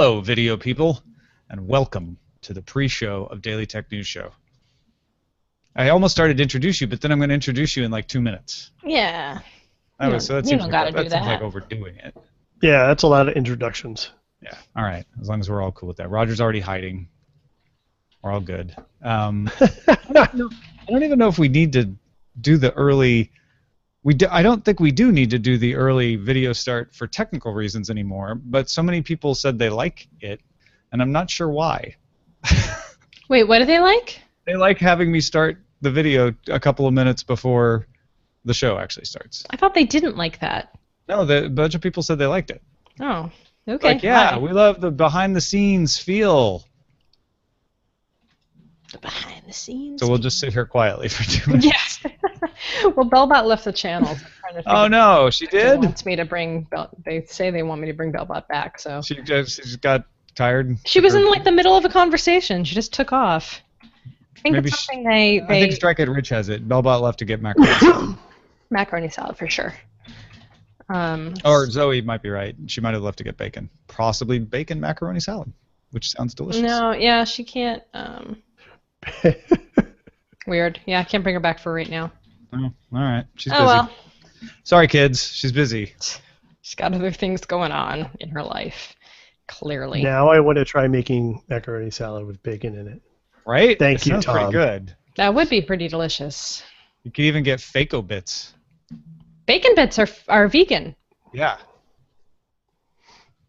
Hello, video people, and welcome to the pre-show of Daily Tech News Show. I almost started to introduce you, but then I'm going to introduce you in like 2 minutes. Yeah. That seems like overdoing it. Yeah, that's a lot of introductions. Yeah, all right, as long as we're all cool with that. Roger's already hiding. We're all good. I don't even know if we need to do the early... I don't think we do need to do the early video start for technical reasons anymore, but so many people said they like it, and I'm not sure why. Wait, what do they like? They like having me start the video a couple of minutes before the show actually starts. I thought they didn't like that. No, a bunch of people said they liked it. Oh, okay. Like, yeah, we love the behind-the-scenes feel. The behind the scenes. So we'll just sit here quietly for 2 minutes. Yes. Well, Belmont left the channel. So I'm trying to oh no, she did. Wants me to bring. They say they want me to bring Belmont back. So she just got tired. She was in like the middle of a conversation. She just took off. I think maybe it's something I think Strike It Rich has it. Belmont left to get macaroni salad. Macaroni salad for sure. Or Zoe might be right. She might have left to get bacon. Possibly bacon macaroni salad, which sounds delicious. No, yeah, she can't. Weird. Yeah, I can't bring her back for right now. Oh, all right. She's busy. Well. Sorry, kids. She's busy. She's got other things going on in her life, clearly. Now I want to try making macaroni salad with bacon in it. Right? Thank you, Tom. Sounds pretty good. That would be pretty delicious. You could even get Faco bits. Bacon bits are vegan. Yeah.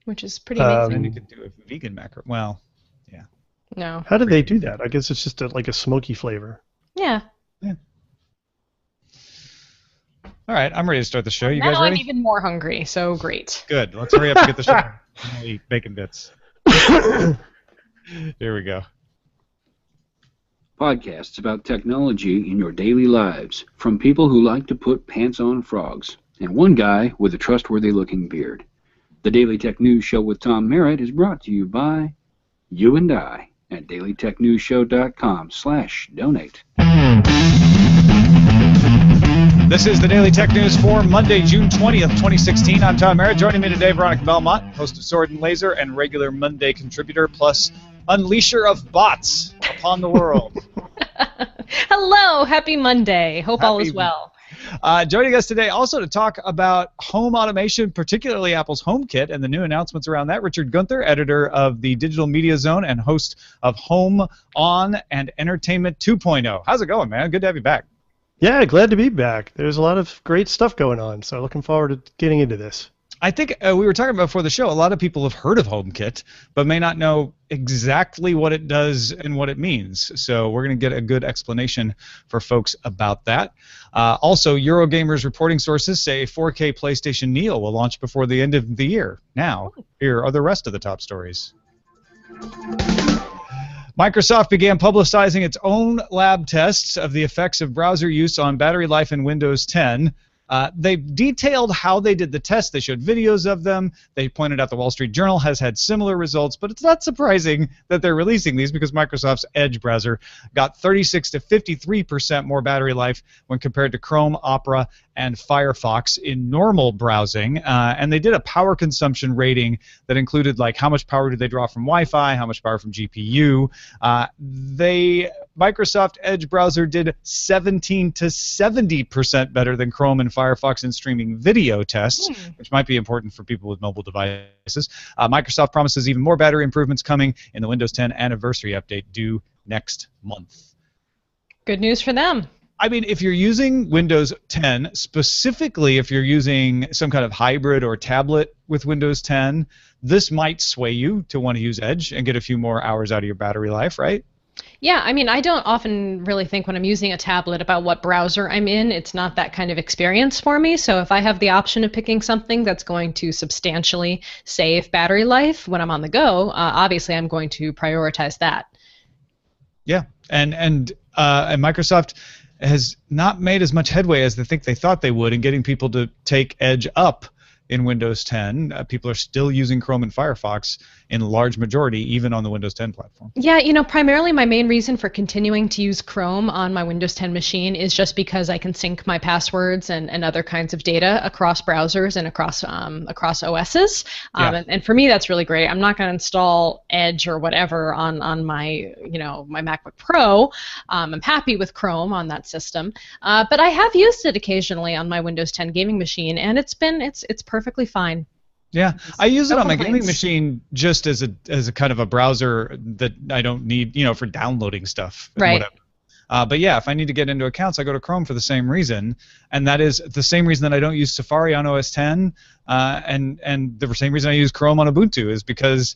Which is pretty amazing. And you could do a vegan macaroni. Well, yeah. No. How did they do that? I guess it's just like a smoky flavor. Yeah. All right, I'm ready to start the show. You now guys ready? I'm even more hungry, so great. Good. Let's hurry up and get the show. I'm gonna eat bacon bits. Here we go. Podcasts about technology in your daily lives from people who like to put pants on frogs and one guy with a trustworthy-looking beard. The Daily Tech News Show with Tom Merritt is brought to you by you and I at dailytechnewsshow.com/donate. This is the Daily Tech News for Monday, June 20th, 2016. I'm Tom Merritt. Joining me today, Veronica Belmont, host of Sword and Laser and regular Monday contributor, plus unleasher of bots upon the world. Hello, happy Monday. Hope all is well. Joining us today also to talk about home automation, particularly Apple's HomeKit and the new announcements around that, Richard Gunther, editor of the Digital Media Zone and host of Home On and Entertainment 2.0. How's it going, man? Good to have you back. Yeah, glad to be back. There's a lot of great stuff going on, so looking forward to getting into this. I think we were talking about before the show, a lot of people have heard of HomeKit, but may not know exactly what it does and what it means. So we're going to get a good explanation for folks about that. Also, Eurogamer's reporting sources say 4K PlayStation Neo will launch before the end of the year. Now, here are the rest of the top stories. Microsoft began publicizing its own lab tests of the effects of browser use on battery life in Windows 10. They detailed how they did the test. They showed videos of them. They pointed out the Wall Street Journal has had similar results, but it's not surprising that they're releasing these because Microsoft's Edge browser got 36 to 53% more battery life when compared to Chrome, Opera, and Firefox in normal browsing. And they did a power consumption rating that included like how much power did they draw from Wi-Fi, how much power from GPU. Microsoft Edge browser did 17 to 70% better than Chrome and Firefox in streaming video tests, which might be important for people with mobile devices. Microsoft promises even more battery improvements coming in the Windows 10 anniversary update due next month. Good news for them. I mean, if you're using Windows 10, specifically if you're using some kind of hybrid or tablet with Windows 10, this might sway you to want to use Edge and get a few more hours out of your battery life, right? Yeah, I mean, I don't often really think when I'm using a tablet about what browser I'm in. It's not that kind of experience for me. So if I have the option of picking something that's going to substantially save battery life when I'm on the go, obviously I'm going to prioritize that. Yeah, and Microsoft has not made as much headway as they thought they would in getting people to take Edge up in Windows 10. People are still using Chrome and Firefox in large majority, even on the Windows 10 platform. Yeah, primarily my main reason for continuing to use Chrome on my Windows 10 machine is just because I can sync my passwords and other kinds of data across browsers and across OSs. And for me, that's really great. I'm not going to install Edge or whatever on my my MacBook Pro. I'm happy with Chrome on that system, but I have used it occasionally on my Windows 10 gaming machine, and it's perfectly fine. Yeah, I use it on my gaming machine just as a kind of a browser that I don't need, for downloading stuff. And right. whatever. But yeah, if I need to get into accounts, I go to Chrome for the same reason, and that is the same reason that I don't use Safari on OS 10, and the same reason I use Chrome on Ubuntu is because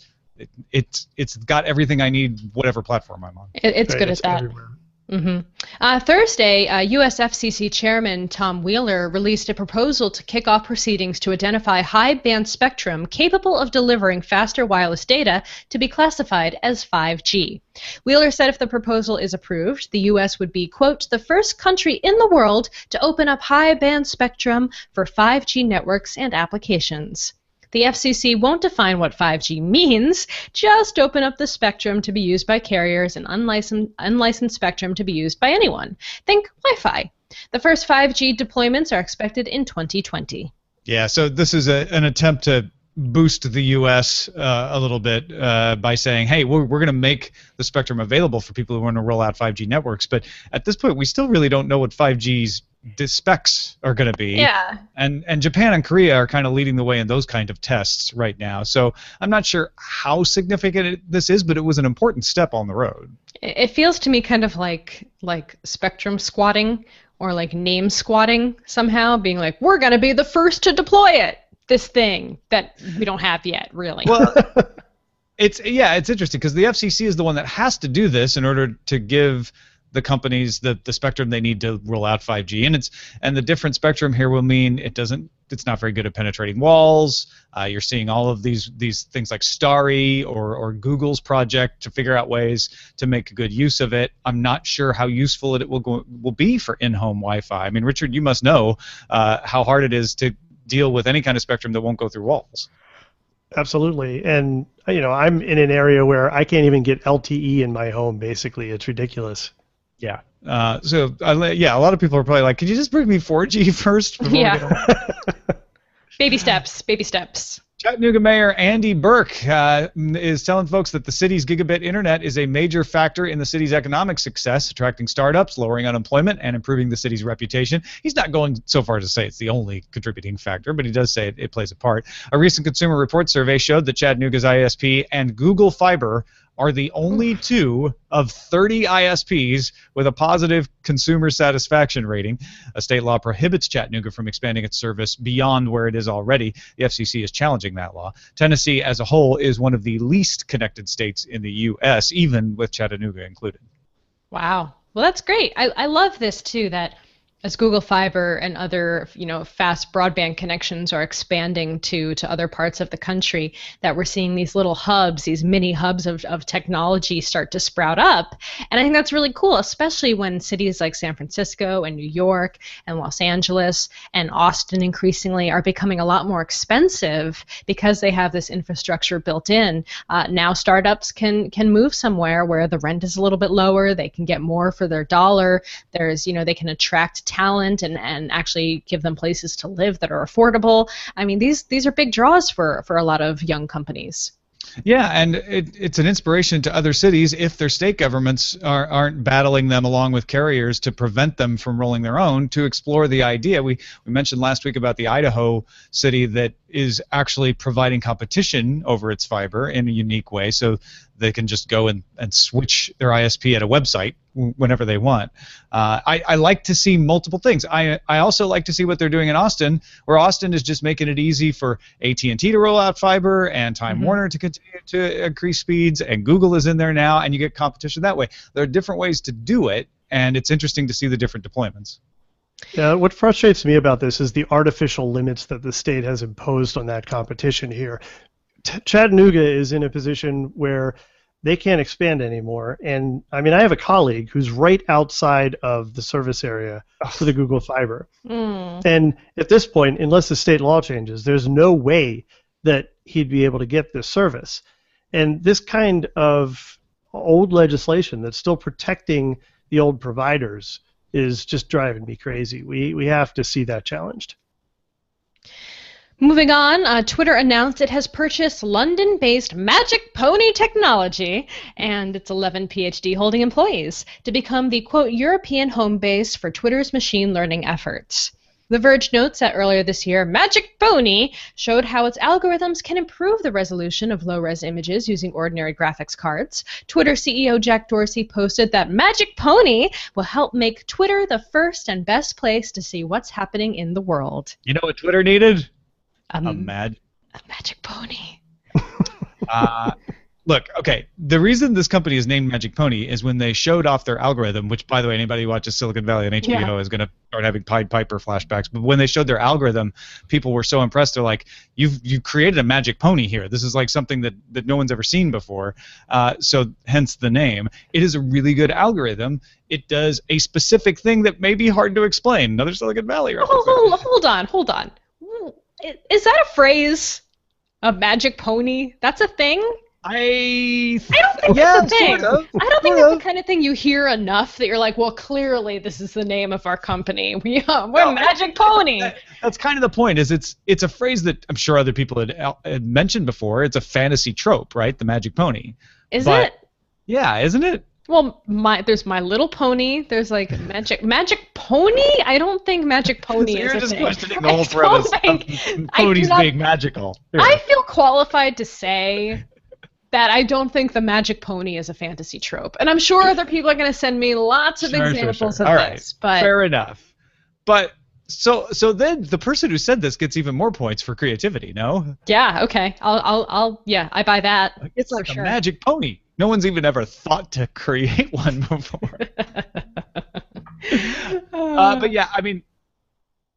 it's got everything I need, whatever platform I'm on. It's good at that. Everywhere. Thursday, U.S. FCC Chairman Tom Wheeler released a proposal to kick off proceedings to identify high-band spectrum capable of delivering faster wireless data to be classified as 5G. Wheeler said if the proposal is approved, the U.S. would be, quote, the first country in the world to open up high-band spectrum for 5G networks and applications. The FCC won't define what 5G means, just open up the spectrum to be used by carriers and unlicensed spectrum to be used by anyone. Think Wi-Fi. The first 5G deployments are expected in 2020. Yeah, so this is an attempt to boost the U.S. A little bit by saying, hey, we're going to make the spectrum available for people who want to roll out 5G networks. But at this point, we still really don't know what 5G's specs are going to be. Yeah. And Japan and Korea are kind of leading the way in those kind of tests right now. So I'm not sure how significant this is, but it was an important step on the road. It feels to me kind of like spectrum squatting or like name squatting somehow, being like, we're going to be the first to deploy it. This thing that we don't have yet, really. Well, it's interesting because the FCC is the one that has to do this in order to give the companies the spectrum they need to roll out 5G, and the different spectrum here will mean it's not very good at penetrating walls. You're seeing all of these things like Starry or Google's project to figure out ways to make good use of it. I'm not sure how useful it will be for in-home Wi-Fi. I mean, Richard, you must know how hard it is to deal with any kind of spectrum that won't go through walls. Absolutely. And I'm in an area where I can't even get LTE in my home, basically. It's ridiculous. Yeah. A lot of people are probably like, could you just bring me 4G first? Yeah. Baby steps. Chattanooga Mayor Andy Burke is telling folks that the city's gigabit internet is a major factor in the city's economic success, attracting startups, lowering unemployment, and improving the city's reputation. He's not going so far to say it's the only contributing factor, but he does say it plays a part. A recent Consumer Reports survey showed that Chattanooga's ISP and Google Fiber are the only two of 30 ISPs with a positive consumer satisfaction rating. A state law prohibits Chattanooga from expanding its service beyond where it is already. The FCC is challenging that law. Tennessee as a whole is one of the least connected states in the U.S., even with Chattanooga included. Wow. Well, that's great. I love this, too, that as Google Fiber and other, fast broadband connections are expanding to other parts of the country, that we're seeing these little hubs, these mini hubs of technology start to sprout up. And I think that's really cool, especially when cities like San Francisco and New York and Los Angeles and Austin increasingly are becoming a lot more expensive because they have this infrastructure built in. Now startups can move somewhere where the rent is a little bit lower, they can get more for their dollar. There's, they can attract talent and actually give them places to live that are affordable. I mean, these are big draws for a lot of young companies. Yeah, and it's an inspiration to other cities if their state governments aren't battling them along with carriers to prevent them from rolling their own, to explore the idea. We mentioned last week about the Idaho city that is actually providing competition over its fiber in a unique way, so they can just go and switch their ISP at a website whenever they want. I like to see multiple things. I also like to see what they're doing in Austin, where Austin is just making it easy for AT&T to roll out fiber and Time Warner to continue to increase speeds, and Google is in there now, and you get competition that way. There are different ways to do it, and it's interesting to see the different deployments. Yeah, what frustrates me about this is the artificial limits that the state has imposed on that competition here. Chattanooga is in a position where they can't expand anymore. And I mean, I have a colleague who's right outside of the service area for the Google Fiber. And at this point, unless the state law changes, there's no way that he'd be able to get this service. And this kind of old legislation that's still protecting the old providers is just driving me crazy. We have to see that challenged. Moving on, Twitter announced it has purchased London-based Magic Pony technology and its 11 PhD-holding employees to become the, quote, European home base for Twitter's machine learning efforts. The Verge notes that earlier this year, Magic Pony showed how its algorithms can improve the resolution of low-res images using ordinary graphics cards. Twitter CEO Jack Dorsey posted that Magic Pony will help make Twitter the first and best place to see what's happening in the world. You know what Twitter needed? A Magic Pony. Look, okay, the reason this company is named Magic Pony is when they showed off their algorithm, which, by the way, anybody who watches Silicon Valley on HBO is going to start having Pied Piper flashbacks. But when they showed their algorithm, people were so impressed. They're like, you've created a Magic Pony here. This is like something that no one's ever seen before. So hence the name. It is a really good algorithm. It does a specific thing that may be hard to explain. Another Silicon Valley reference. Hold on. Is that a phrase? A Magic Pony? That's a thing? I don't think that's a thing. Sort of. I don't think that's the kind of thing you hear enough that you're like, well, clearly this is the name of our company. We're Magic Pony. That's kind of the point. Is it's a phrase that I'm sure other people had mentioned before. It's a fantasy trope, right? The Magic Pony. Is it? Yeah, isn't it? Well, there's My Little Pony. There's like Magic Pony. I don't think Magic Pony is a thing. You're just questioning the whole premise of ponies being magical. Here. I feel qualified to say that I don't think the Magic Pony is a fantasy trope. And I'm sure other people are going to send me lots of examples of All this. Right. But fair enough. But so then the person who said this gets even more points for creativity, no? Yeah, okay. I buy that. It's like a Magic Pony. No one's even ever thought to create one before. But yeah, I mean,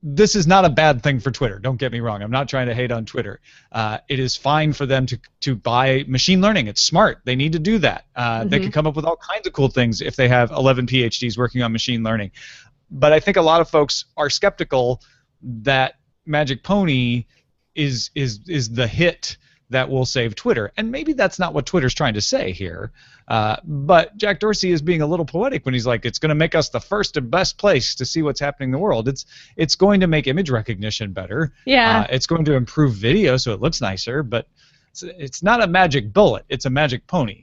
this is not a bad thing for Twitter. Don't get me wrong. I'm not trying to hate on Twitter. It is fine for them to buy machine learning. It's smart. They need to do that. They can come up with all kinds of cool things if they have 11 PhDs working on machine learning. But I think a lot of folks are skeptical that Magic Pony is the hit that will save Twitter. And maybe that's not what Twitter's trying to say here. But Jack Dorsey is being a little poetic when he's like, it's going to make us the first and best place to see what's happening in the world. It's going to make image recognition better. Yeah. It's going to improve video so it looks nicer, but it's not a magic bullet. It's a magic pony.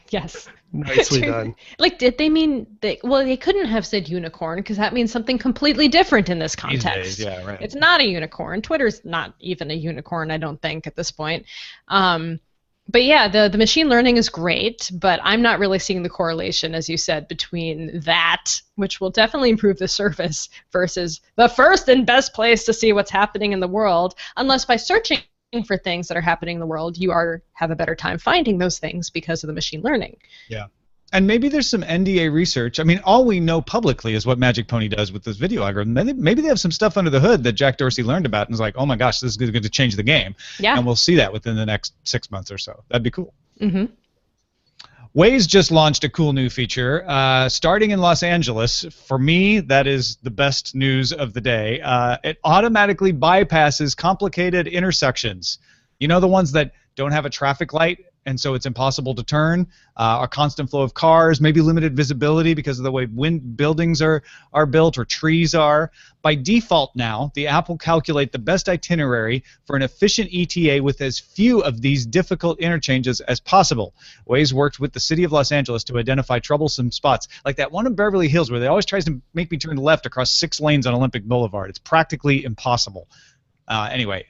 Yes. Nicely done. Like, did they mean they couldn't have said unicorn because that means something completely different in this context. Yeah, right. It's not a unicorn. Twitter's not even a unicorn, I don't think, at this point. But yeah, the machine learning is great, but I'm not really seeing the correlation, as you said, between that, which will definitely improve the service, versus the first and best place to see what's happening in the world, unless by searching for things that are happening in the world, you have a better time finding those things because of the machine learning. Yeah. And maybe there's some NDA research. I mean, all we know publicly is what Magic Pony does with this video algorithm. Maybe they have some stuff under the hood that Jack Dorsey learned about and is like, oh my gosh, this is going to change the game. Yeah. And we'll see that within the next 6 months or so. That'd be cool. Mm-hmm. Waze just launched a cool new feature, starting in Los Angeles. For me, that is the best news of the day. It automatically bypasses complicated intersections. You know, the ones that don't have a traffic light, and so it's impossible to turn, a constant flow of cars, maybe limited visibility because of the way buildings are built or trees are. By default now, the app will calculate the best itinerary for an efficient ETA with as few of these difficult interchanges as possible. Waze worked with the city of Los Angeles to identify troublesome spots, like that one in Beverly Hills where they always tries to make me turn left across 6 lanes on Olympic Boulevard. It's practically impossible. Anyway,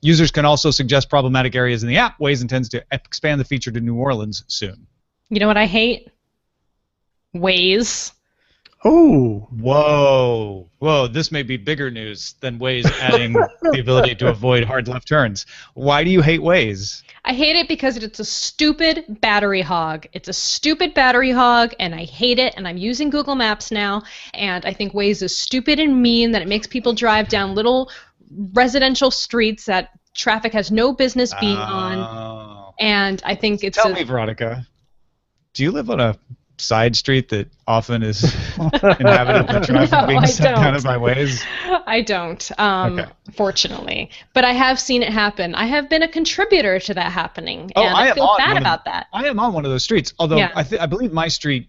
users can also suggest problematic areas in the app. Waze intends to expand the feature to New Orleans soon. You know what I hate? Waze. Oh. Whoa, this may be bigger news than Waze adding the ability to avoid hard left turns. Why do you hate Waze? I hate it because it's a stupid battery hog. It's a stupid battery hog, and I hate it, and I'm using Google Maps now, and I think Waze is stupid and mean, that it makes people drive down little residential streets that traffic has no business being on. And I think it's Tell me, Veronica, do you live on a side street that often is inhabited by traffic being sent down by Waze? I don't, Okay. fortunately. But I have seen it happen. I have been a contributor to that happening, and I feel bad about that. I am on one of those streets, although Yeah. I believe my street,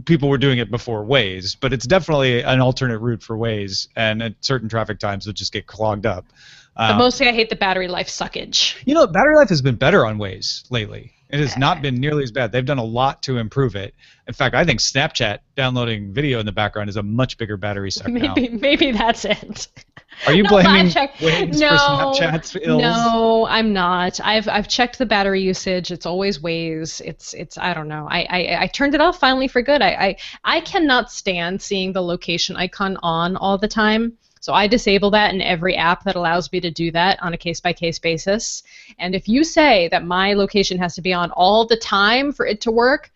people were doing it before Waze, but it's definitely an alternate route for Waze, and at certain traffic times it just get clogged up. But mostly I hate the battery life suckage. You know, battery life has been better on Waze lately. It has not been nearly as bad. They've done a lot to improve it. In fact, I think Snapchat downloading video in the background is a much bigger battery suck now. Maybe that's it. Are you blaming Waze No, for Snapchat's ills? No, I'm not. I've checked the battery usage. It's always Waze. It's I don't know. I turned it off finally for good. I cannot stand seeing the location icon on all the time. So I disable that in every app that allows me to do that on a case-by-case basis. And if you say that my location has to be on all the time for it to work,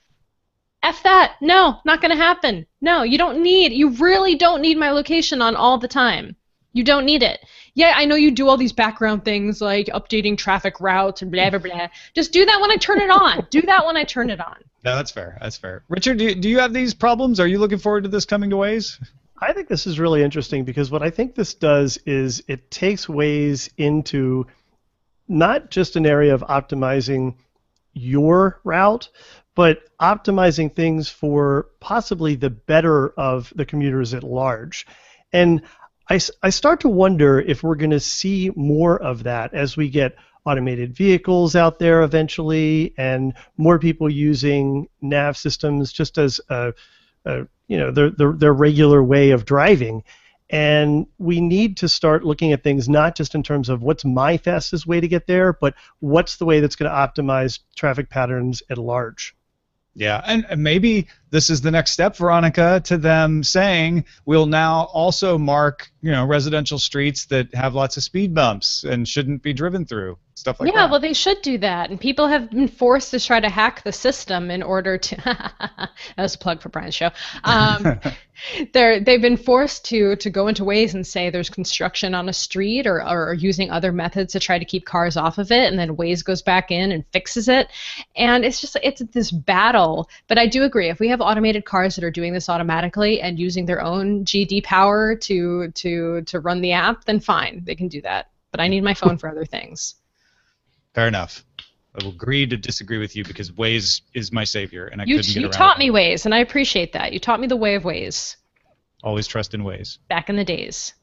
F that. No, not going to happen. No, you really don't need my location on all the time. You don't need it. Yeah, I know you do all these background things like updating traffic routes and blah, blah, blah. Just do that when I turn it on. Do that when I turn it on. No, that's fair. That's fair. Richard, do you have these problems? Are you looking forward to this coming to Waze? I think this is really interesting because what I think this does is it takes Waze into not just an area of optimizing your route, but optimizing things for possibly the better of the commuters at large. And I start to wonder if we're going to see more of that as we get automated vehicles out there eventually and more people using nav systems just as their regular way of driving. And we need to start looking at things not just in terms of what's my fastest way to get there, but what's the way that's going to optimize traffic patterns at large. Yeah, and maybe this is the next step, Veronica, to them saying we'll now also mark, residential streets that have lots of speed bumps and shouldn't be driven through, stuff like that. Yeah, well, they should do that, and people have been forced to try to hack the system in order to. That was a plug for Brian's show. They've been forced to go into Waze and say there's construction on a street or using other methods to try to keep cars off of it, and then Waze goes back in and fixes it, and it's this battle. But I do agree, if we have automated cars that are doing this automatically and using their own GD power to run the app, then fine, they can do that. But I need my phone for other things. Fair enough. I will agree to disagree with you because Waze is my savior, and I couldn't get around it. You taught me Waze, and I appreciate that. You taught me the way of Waze. Always trust in Waze. Back in the days.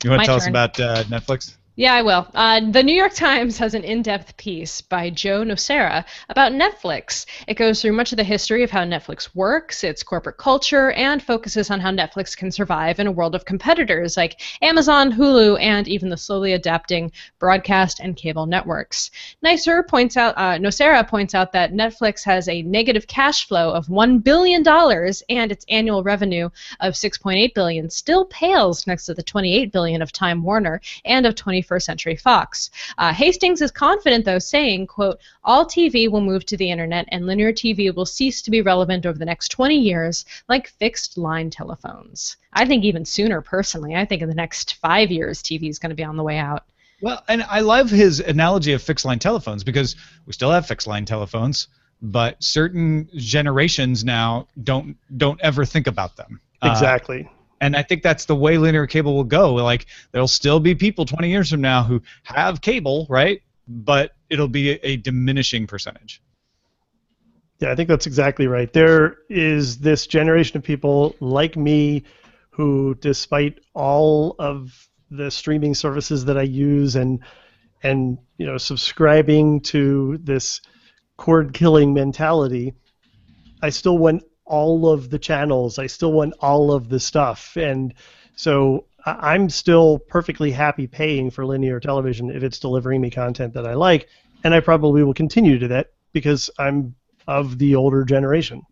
You want to tell us about Netflix? Yeah, I will. The New York Times has an in-depth piece by Joe Nocera about Netflix. It goes through much of the history of how Netflix works, its corporate culture, and focuses on how Netflix can survive in a world of competitors like Amazon, Hulu, and even the slowly adapting broadcast and cable networks. Nocera points out that Netflix has a negative cash flow of $1 billion, and its annual revenue of $6.8 billion still pales next to the $28 billion of Time Warner and of 21st Century Fox. Hastings is confident, though, saying, quote, all TV will move to the internet and linear TV will cease to be relevant over the next 20 years like fixed line telephones. I think even sooner, personally. I think in the next 5 years TV is going to be on the way out. Well, and I love his analogy of fixed line telephones because we still have fixed line telephones, but certain generations now don't ever think about them. Exactly. And I think that's the way linear cable will go. Like, there'll still be people 20 years from now who have cable, right? But it'll be a diminishing percentage. Yeah, I think that's exactly right. There is this generation of people like me who, despite all of the streaming services that I use and subscribing to this cord-killing mentality, I still want all of the channels. I still want all of the stuff. And so I'm still perfectly happy paying for linear television if it's delivering me content that I like. And I probably will continue to do that because I'm of the older generation.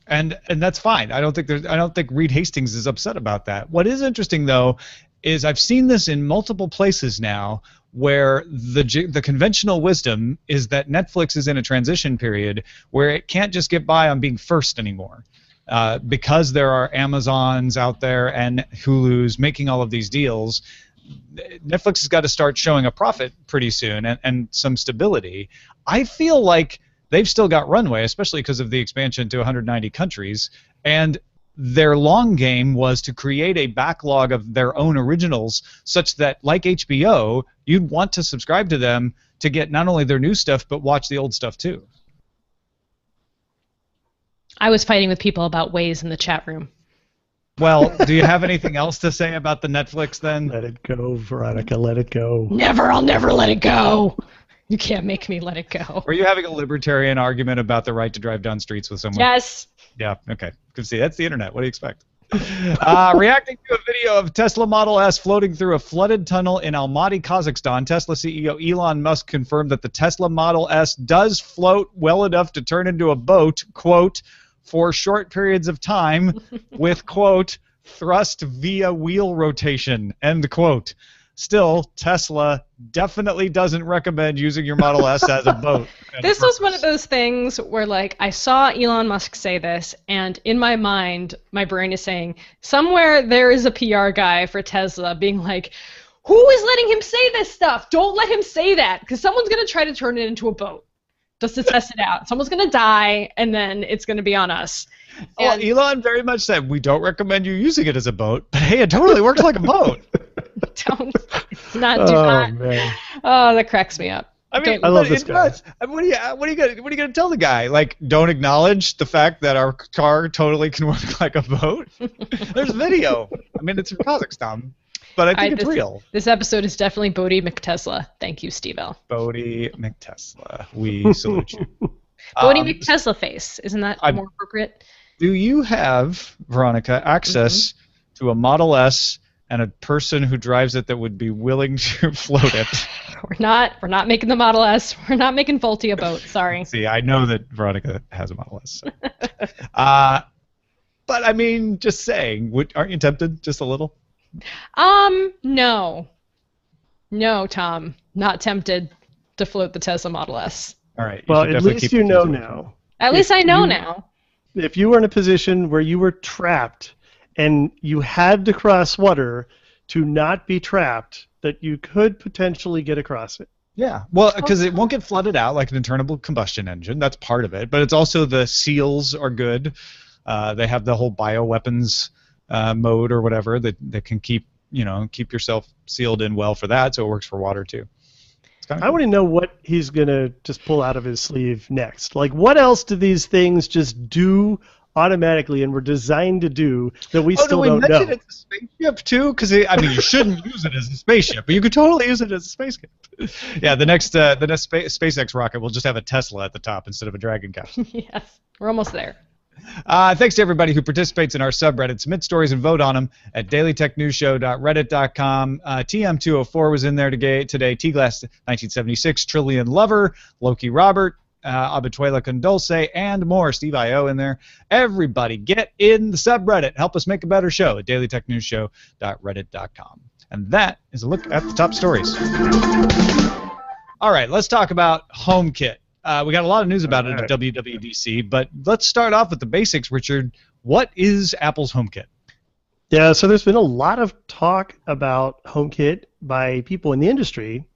And that's fine. I don't think Reed Hastings is upset about that. What is interesting, though, is I've seen this in multiple places now where the conventional wisdom is that Netflix is in a transition period where it can't just get by on being first anymore. Because there are Amazons out there and Hulus making all of these deals, Netflix has got to start showing a profit pretty soon and some stability. I feel like they've still got runway, especially because of the expansion to 190 countries. And their long game was to create a backlog of their own originals such that, like HBO, you'd want to subscribe to them to get not only their new stuff, but watch the old stuff too. I was fighting with people about Waze in the chat room. Well, do you have anything else to say about the Netflix then? Let it go, Veronica, let it go. Never, I'll never let it go. You can't make me let it go. Were you having a libertarian argument about the right to drive down streets with someone? Yes. Yeah, okay. Can see, that's the internet. What do you expect? Reacting to a video of Tesla Model S floating through a flooded tunnel in Almaty, Kazakhstan, Tesla CEO Elon Musk confirmed that the Tesla Model S does float well enough to turn into a boat, quote, for short periods of time with, quote, thrust via wheel rotation, end quote. Still, Tesla definitely doesn't recommend using your Model S as a boat. This was one of those things where, like, I saw Elon Musk say this, and in my mind, my brain is saying, somewhere there is a PR guy for Tesla being like, who is letting him say this stuff? Don't let him say that, because someone's going to try to turn it into a boat. Just to test it out. Someone's going to die, and then it's going to be on us. Well, Elon very much said, we don't recommend you using it as a boat, but hey, it totally works like a boat. Don't not do that. Man. Oh, that cracks me up. I mean, I love this guy. I mean, what are you gonna tell the guy? Like, don't acknowledge the fact that our car totally can work like a boat? There's video. I mean, it's from Kazakhstan, but I think it's real. This episode is definitely Bodie McTesla. Thank you, Steve-O. Bodie McTesla, we salute you. Bodie McTesla face. Isn't that more appropriate? Do you have, Veronica, access to a Model S and a person who drives it that would be willing to float it? We're not making the Model S. We're not making Volti a boat. Sorry. See, I know that Veronica has a Model S. So. But I mean, just saying, aren't you tempted just a little? No. No, Tom. Not tempted to float the Tesla Model S. All right. Well, at least you know now. At least I know now. If you were in a position where you were trapped and you had to cross water to not be trapped, that you could potentially get across it. Yeah, well, because it won't get flooded out like an internal combustion engine. That's part of it. But it's also the seals are good. They have the whole bioweapons mode or whatever that can keep yourself sealed in well for that. So it works for water too. I want to know what he's going to just pull out of his sleeve next. Like, what else do these things just do automatically and were designed to do that we still don't know? Oh, mention it's a spaceship too? Because, I mean, you shouldn't use it as a spaceship, but you could totally use it as a spaceship. Yeah, the next SpaceX rocket will just have a Tesla at the top instead of a Dragon capsule. Yes, we're almost there. Thanks to everybody who participates in our subreddit. Submit stories and vote on them at dailytechnewsshow.reddit.com. TM204 was in there today. T-Glass 1976, Trillion Lover, Loki Robert, Abituela Condolce, and more. Steve I.O. in there. Everybody get in the subreddit. Help us make a better show at dailytechnewsshow.reddit.com. And that is a look at the top stories. All right, let's talk about HomeKit. We got a lot of news about it at WWDC, but let's start off with the basics, Richard. What is Apple's HomeKit? Yeah, so there's been a lot of talk about HomeKit by people in the industry,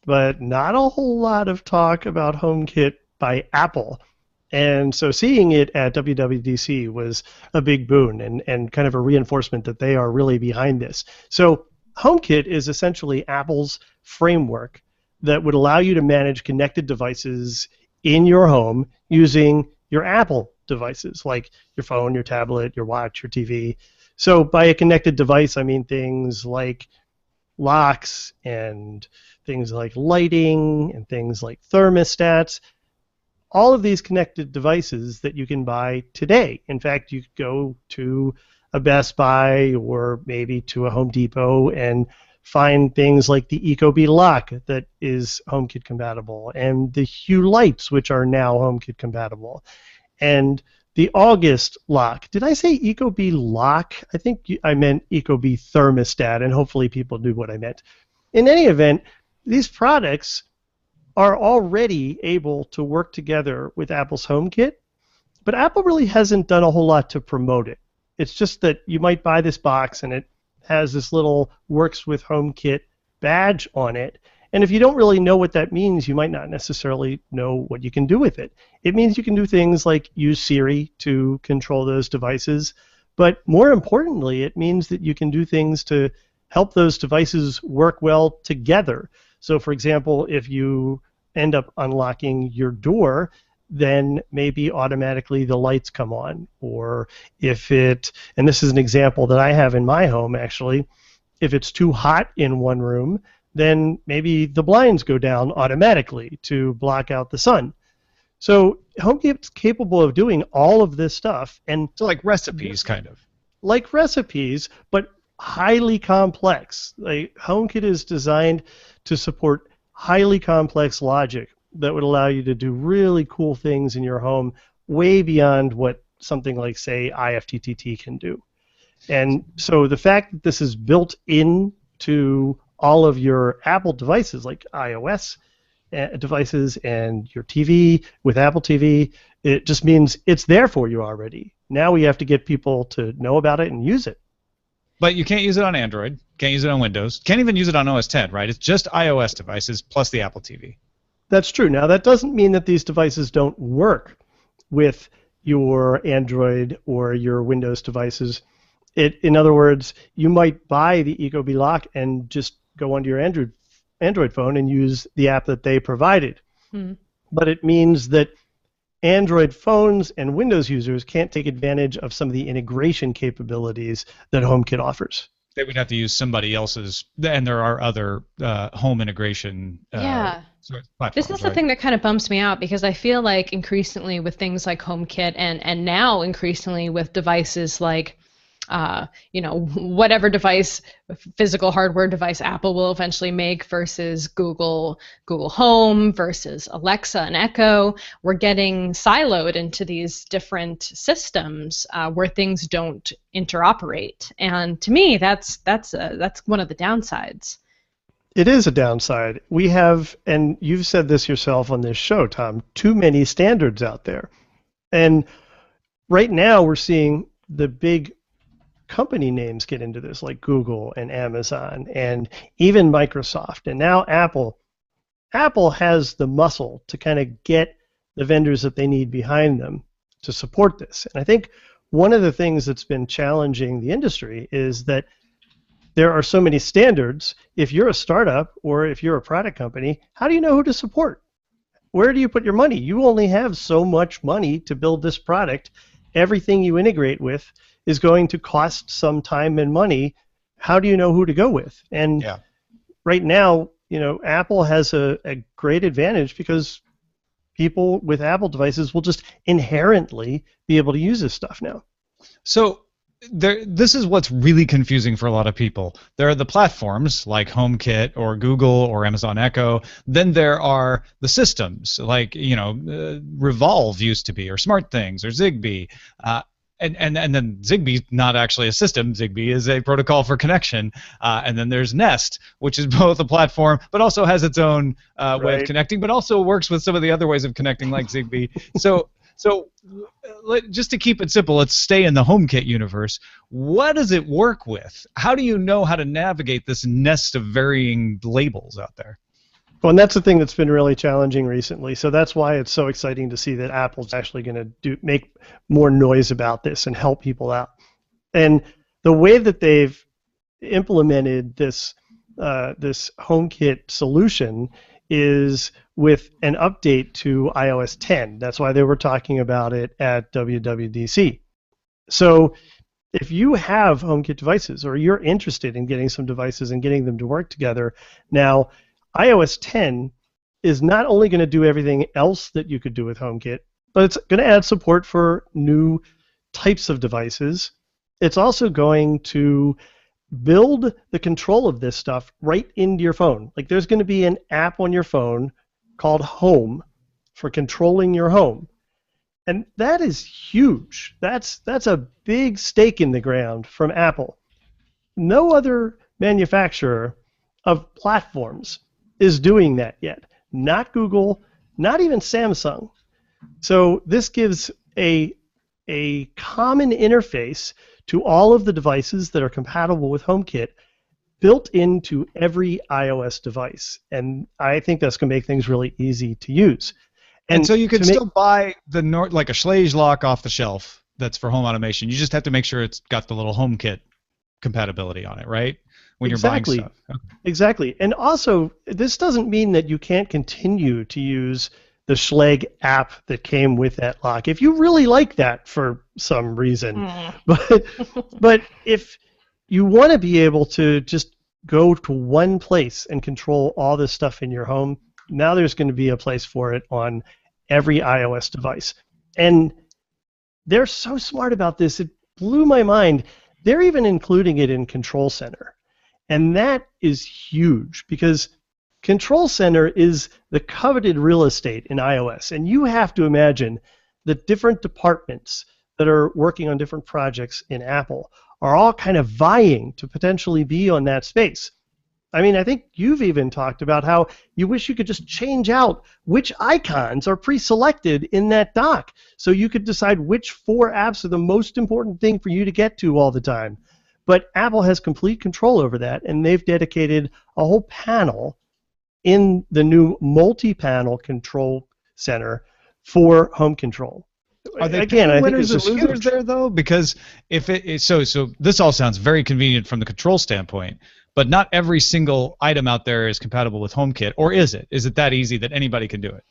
but not a whole lot of talk about HomeKit by Apple. And so seeing it at WWDC was a big boon and kind of a reinforcement that they are really behind this. So HomeKit is essentially Apple's framework that would allow you to manage connected devices in your home using your Apple devices, like your phone, your tablet, your watch, your TV. So by a connected device, I mean things like locks and things like lighting and things like thermostats. All of these connected devices that you can buy today. In fact, you could go to a Best Buy or maybe to a Home Depot and find things like the Ecobee lock that is HomeKit compatible, and the Hue lights, which are now HomeKit compatible, and the August lock. Did I say Ecobee lock? I think I meant Ecobee thermostat, and hopefully people knew what I meant. In any event, these products are already able to work together with Apple's HomeKit, but Apple really hasn't done a whole lot to promote it. It's just that you might buy this box and it has this little Works with HomeKit badge on it. And if you don't really know what that means, you might not necessarily know what you can do with it. It means you can do things like use Siri to control those devices. But more importantly, it means that you can do things to help those devices work well together. So for example, if you end up unlocking your door, then maybe automatically the lights come on. Or if it, and this is an example that I have in my home actually, if it's too hot in one room, then maybe the blinds go down automatically to block out the sun. So HomeKit's capable of doing all of this stuff. And so like recipes, kind of. Like recipes, but highly complex. Like HomeKit is designed to support highly complex logic that would allow you to do really cool things in your home way beyond what something like, say, IFTTT can do. And so the fact that this is built into all of your Apple devices, like iOS devices and your TV with Apple TV, it just means it's there for you already. Now we have to get people to know about it and use it. But you can't use it on Android, can't use it on Windows, can't even use it on OS X, right? It's just iOS devices plus the Apple TV. That's true. Now, that doesn't mean that these devices don't work with your Android or your Windows devices. In other words, you might buy the Ecobee lock and just go onto your Android phone and use the app that they provided. But it means that Android phones and Windows users can't take advantage of some of the integration capabilities that HomeKit offers. They would have to use somebody else's, and there are other home integration platforms. This is the thing that kind of bumps me out, because I feel like increasingly with things like HomeKit and now increasingly with devices like whatever device, physical hardware device Apple will eventually make versus Google Home versus Alexa and Echo, we're getting siloed into these different systems where things don't interoperate. And to me, that's one of the downsides. It is a downside. We have, and you've said this yourself on this show, Tom, too many standards out there. And right now we're seeing the big company names get into this, like Google and Amazon and even Microsoft. And now Apple has the muscle to kind of get the vendors that they need behind them to support this. And I think one of the things that's been challenging the industry is that there are so many standards. If you're a startup or if you're a product company, how do you know who to support? Where do you put your money? You only have so much money to build this product. Everything you integrate with is going to cost some time and money. How do you know who to go with? And right now, Apple has a great advantage because people with Apple devices will just inherently be able to use this stuff now. So this is what's really confusing for a lot of people. There are the platforms like HomeKit or Google or Amazon Echo. Then there are the systems like Revolve used to be, or SmartThings, or Zigbee. And then Zigbee's not actually a system. Zigbee is a protocol for connection. And then there's Nest, which is both a platform, but also has its own way of connecting, but also works with some of the other ways of connecting, like Zigbee. So just to keep it simple, let's stay in the HomeKit universe. What does it work with? How do you know how to navigate this nest of varying labels out there? Well, and that's the thing that's been really challenging recently. So that's why it's so exciting to see that Apple's actually going to make more noise about this and help people out. And the way that they've implemented this HomeKit solution is with an update to iOS 10. That's why they were talking about it at WWDC. So if you have HomeKit devices, or you're interested in getting some devices and getting them to work together, now iOS 10 is not only going to do everything else that you could do with HomeKit, but it's going to add support for new types of devices. It's also going to build the control of this stuff right into your phone. Like, there's going to be an app on your phone called Home for controlling your home. And that is huge. That's a big stake in the ground from Apple. No other manufacturer of platforms is doing that yet. Not Google, not even Samsung. So this gives a common interface to all of the devices that are compatible with HomeKit built into every iOS device. And I think that's going to make things really easy to use. And so you could still buy like a Schlage lock off the shelf that's for home automation. You just have to make sure it's got the little HomeKit compatibility on it, right? When you're buying stuff. Exactly. And also, this doesn't mean that you can't continue to use the Schlage app that came with that lock if you really like that for some reason. But if you want to be able to just go to one place and control all this stuff in your home, now there's going to be a place for it on every iOS device. And they're so smart about this, it blew my mind. They're even including it in Control Center. And that is huge because Control Center is the coveted real estate in iOS. And you have to imagine the different departments that are working on different projects in Apple are all kind of vying to potentially be on that space. I mean, I think you've even talked about how you wish you could just change out which icons are pre-selected in that dock so you could decide which 4 apps are the most important thing for you to get to all the time. But Apple has complete control over that, and they've dedicated a whole panel in the new multi-panel control center for home control. Are they winners and losers there, though? Because if so this all sounds very convenient from the control standpoint, but not every single item out there is compatible with HomeKit, or is it? Is it that easy that anybody can do it?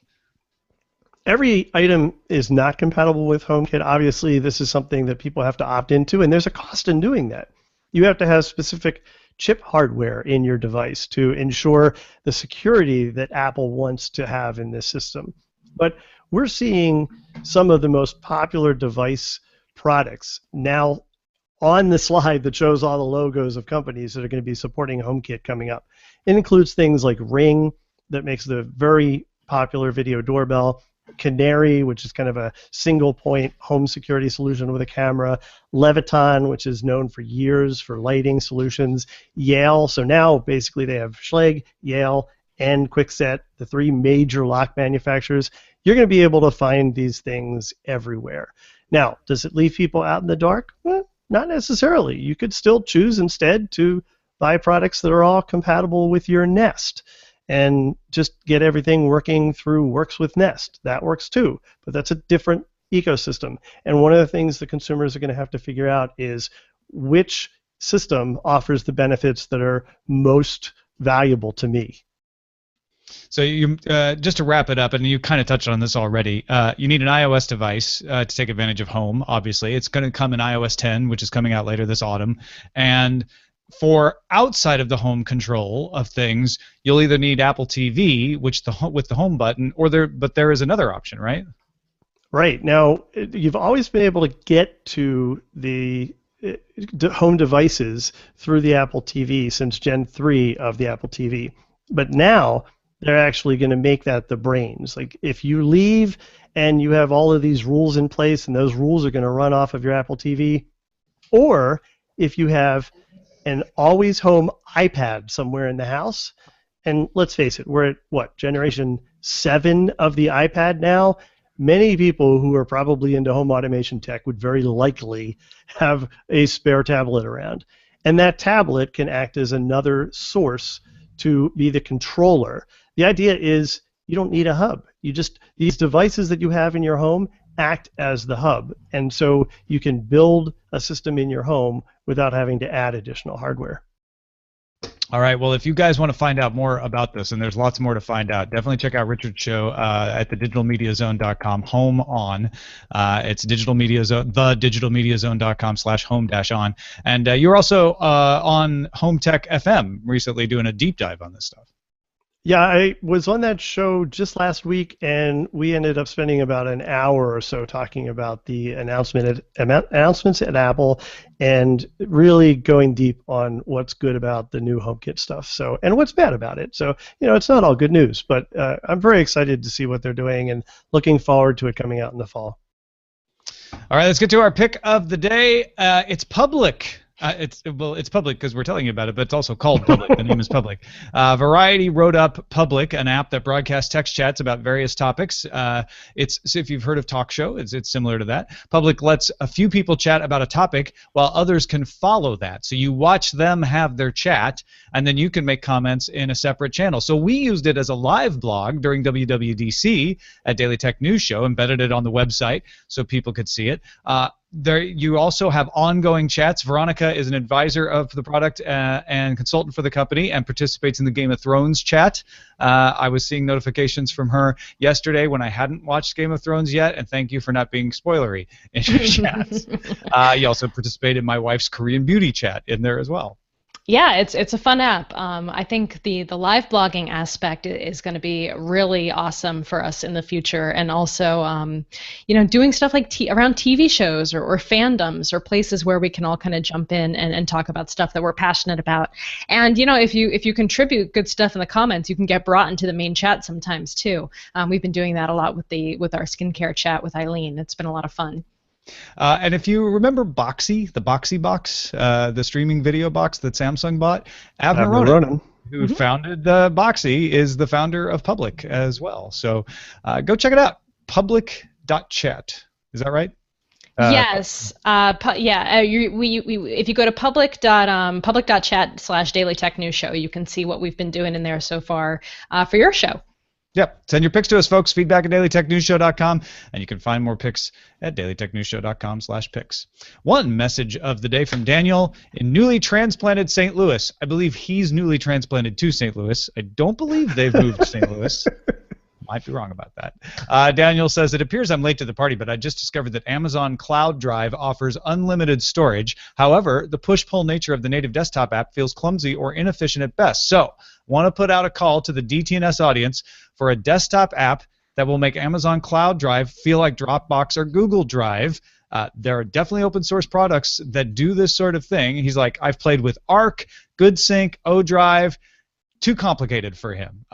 Every item is not compatible with HomeKit. Obviously, this is something that people have to opt into, and there's a cost in doing that. You have to have specific chip hardware in your device to ensure the security that Apple wants to have in this system. But we're seeing some of the most popular device products now on the slide that shows all the logos of companies that are going to be supporting HomeKit coming up. It includes things like Ring, that makes the very popular video doorbell, Canary, which is kind of a single-point home security solution with a camera, Leviton, which is known for years for lighting solutions, Yale. So now basically they have Schlage, Yale, and Kwikset, the 3 major lock manufacturers. You're going to be able to find these things everywhere. Now, does it leave people out in the dark? Well, not necessarily. You could still choose instead to buy products that are all compatible with your Nest and just get everything working through Works with Nest. That works too, but that's a different ecosystem. And one of the things the consumers are going to have to figure out is which system offers the benefits that are most valuable to me. So you just to wrap it up, and you kind of touched on this already, you need an iOS device to take advantage of Home, obviously. It's going to come in iOS 10, which is coming out later this autumn. And for outside of the home control of things, you'll either need Apple TV, which with the home button, but there is another option, right? Right. Now, you've always been able to get to the home devices through the Apple TV since Gen 3 of the Apple TV. But now they're actually going to make that the brains. Like if you leave and you have all of these rules in place and those rules are going to run off of your Apple TV, or if you have an always home iPad somewhere in the house, and let's face it, we're at generation 7 of the iPad now. Many people who are probably into home automation tech would very likely have a spare tablet around. And that tablet can act as another source to be the controller. The idea is you don't need a hub. These devices that you have in your home act as the hub. And so you can build a system in your home without having to add additional hardware. All right. Well, if you guys want to find out more about this, and there's lots more to find out, definitely check out Richard's show at thedigitalmediazone.com, Home On. It's Digital Media Zone, thedigitalmediazone.com/home-on. And you're also on Home Tech FM recently doing a deep dive on this stuff. Yeah, I was on that show just last week, and we ended up spending about an hour or so talking about the announcements at Apple and really going deep on what's good about the new HomeKit stuff, and what's bad about it. So, it's not all good news, but I'm very excited to see what they're doing and looking forward to it coming out in the fall. All right, let's get to our pick of the day. It's public. It's public because we're telling you about it, but it's also called Public. The name is Public. Variety wrote up Public, an app that broadcasts text chats about various topics. So if you've heard of Talk Show, it's similar to that. Public lets a few people chat about a topic while others can follow that. So you watch them have their chat, and then you can make comments in a separate channel. So we used it as a live blog during WWDC at Daily Tech News Show, embedded it on the website so people could see it. There, you also have ongoing chats. Veronica is an advisor of the product and consultant for the company and participates in the Game of Thrones chat. I was seeing notifications from her yesterday when I hadn't watched Game of Thrones yet, and thank you for not being spoilery in your chats. You also participate in my wife's Korean beauty chat in there as well. Yeah, it's a fun app. I think the live blogging aspect is going to be really awesome for us in the future, and also doing stuff like around TV shows or fandoms or places where we can all kind of jump in and talk about stuff that we're passionate about. And if you contribute good stuff in the comments, you can get brought into the main chat sometimes too. We've been doing that a lot with our skincare chat with Eileen. It's been a lot of fun. And if you remember Boxy, the Boxy box, the streaming video box that Samsung bought, Avner Ronan, who founded Boxy, is the founder of Public as well. So go check it out, public.chat. Is that right? Yes. If you go to public.chat/Daily Tech News Show, you can see what we've been doing in there so far for your show. Yep. Send your pics to us, folks. Feedback at dailytechnewsshow.com, and you can find more pics at dailytechnewsshow.com/pics. One message of the day from Daniel in newly transplanted St. Louis. I believe he's newly transplanted to St. Louis. I don't believe they've moved to St. Louis. Might be wrong about that. Daniel says, it appears I'm late to the party, but I just discovered that Amazon Cloud Drive offers unlimited storage. However, the push-pull nature of the native desktop app feels clumsy or inefficient at best. So, want to put out a call to the DTNS audience for a desktop app that will make Amazon Cloud Drive feel like Dropbox or Google Drive. There are definitely open source products that do this sort of thing. He's like, I've played with Arc, GoodSync, ODrive. Too complicated for him.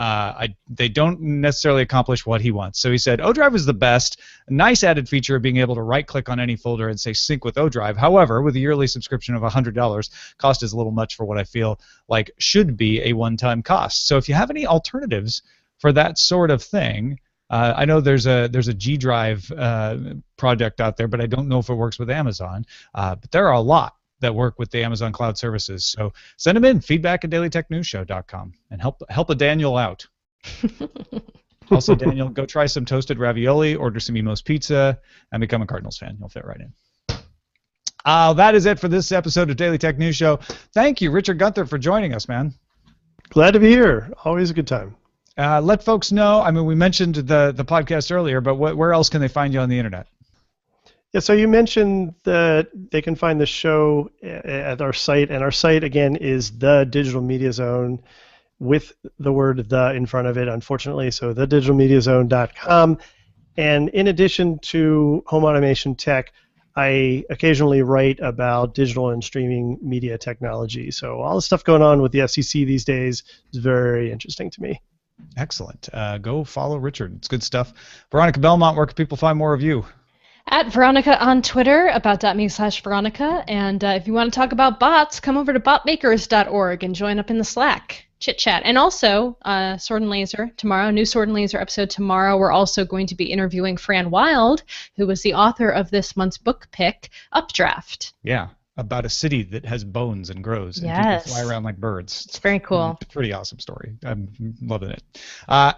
They don't necessarily accomplish what he wants. So he said ODrive is the best. A nice added feature of being able to right-click on any folder and say sync with ODrive. However, with a yearly subscription of $100, cost is a little much for what I feel like should be a one-time cost. So if you have any alternatives for that sort of thing, I know there's a G Drive project out there, but I don't know if it works with Amazon. But there are a lot that work with the Amazon Cloud Services. So send them in, feedback at dailytechnewsshow.com, and help a Daniel out. Also, Daniel, go try some toasted ravioli, order some Imo's Pizza, and become a Cardinals fan. You'll fit right in. That is it for this episode of Daily Tech News Show. Thank you, Richard Gunther, for joining us, man. Glad to be here. Always a good time. Let folks know, I mean, we mentioned the podcast earlier, but where else can they find you on the internet? Yeah, so you mentioned that they can find the show at our site, and our site, again, is the Digital Media Zone with the word "the" in front of it, unfortunately, so thedigitalmediazone.com. And in addition to home automation tech, I occasionally write about digital and streaming media technology. So all the stuff going on with the FCC these days is very interesting to me. Excellent. Go follow Richard. It's good stuff. Veronica Belmont, where can people find more of you? At Veronica on Twitter, about.me/Veronica. And if you want to talk about bots, come over to botmakers.org and join up in the Slack. Chit chat. And also, Sword and Laser tomorrow, new Sword and Laser episode tomorrow. We're also going to be interviewing Fran Wild, who was the author of this month's book pick, Updraft. Yeah, about a city that has bones and grows, and yes, people fly around like birds. It's very cool. Pretty awesome story. I'm loving it.